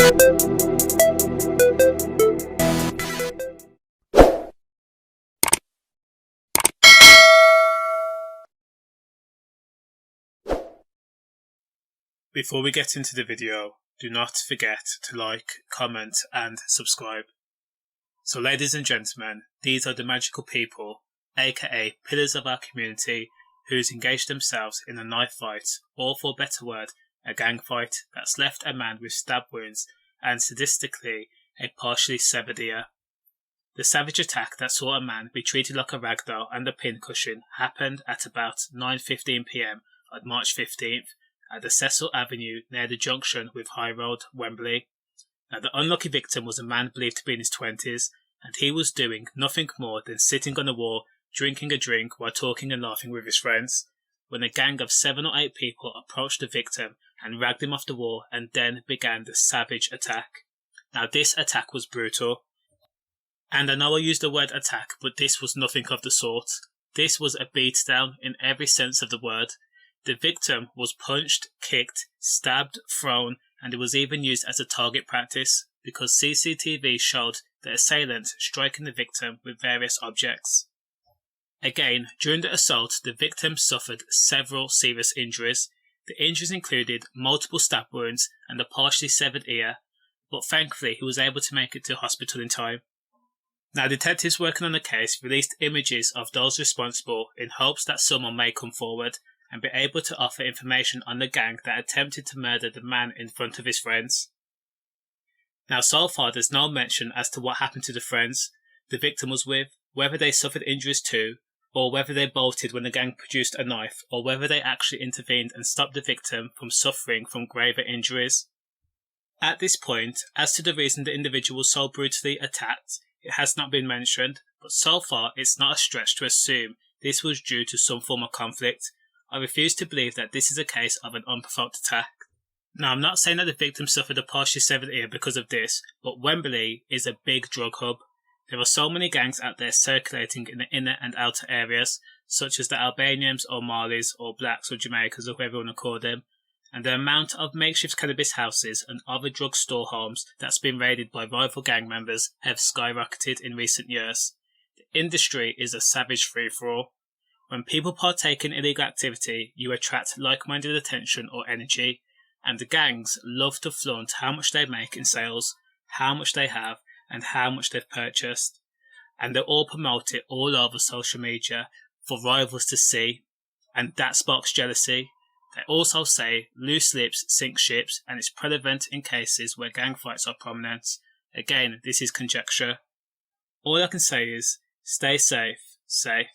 Before we get into the video, do not forget to like, comment and subscribe. So ladies and gentlemen, these are the magical people, aka pillars of our community, who's engaged themselves in a knife fight, or for a better word, a gang fight that's left a man with stab wounds and sadistically a partially severed ear. The savage attack that saw a man be treated like a ragdoll and a pincushion happened at about 9:15 PM on March 15th at the Cecil Avenue near the junction with High Road, Wembley. Now, the unlucky victim was a man believed to be in his 20s, and he was doing nothing more than sitting on a wall, drinking a drink while talking and laughing with his friends, when a gang of 7 or 8 people approached the victim and dragged him off the wall, and then began the savage attack. Now, this attack was brutal, and I know I used the word attack, but this was nothing of the sort. This was a beatdown in every sense of the word. The victim was punched, kicked, stabbed, thrown, and it was even used as a target practice because CCTV showed the assailant striking the victim with various objects. Again, during the assault, the victim suffered several serious injuries. The injuries included multiple stab wounds and a partially severed ear, but thankfully he was able to make it to hospital in time. Now, detectives working on the case released images of those responsible in hopes that someone may come forward and be able to offer information on the gang that attempted to murder the man in front of his friends. Now, so far there's no mention as to what happened to the friends the victim was with, whether they suffered injuries too, or whether they bolted when the gang produced a knife, or whether they actually intervened and stopped the victim from suffering from graver injuries. At this point, as to the reason the individual was so brutally attacked, it has not been mentioned, but so far it's not a stretch to assume this was due to some form of conflict. I refuse to believe that this is a case of an unprovoked attack. Now, I'm not saying that the victim suffered a partially severed ear because of this, but Wembley is a big drug hub. There are so many gangs out there circulating in the inner and outer areas, such as the Albanians or Malis or Blacks or Jamaicans or whoever you want to call them, and the amount of makeshift cannabis houses and other drug store homes that's been raided by rival gang members have skyrocketed in recent years. The industry is a savage free-for-all. When people partake in illegal activity, you attract like-minded attention or energy, and the gangs love to flaunt how much they make in sales, how much they have, and how much they've purchased. And they all promote it all over social media for rivals to see, and that sparks jealousy. They also say loose lips sink ships, and it's prevalent in cases where gang fights are prominent. Again, this is conjecture. All I can say is, stay safe, safe.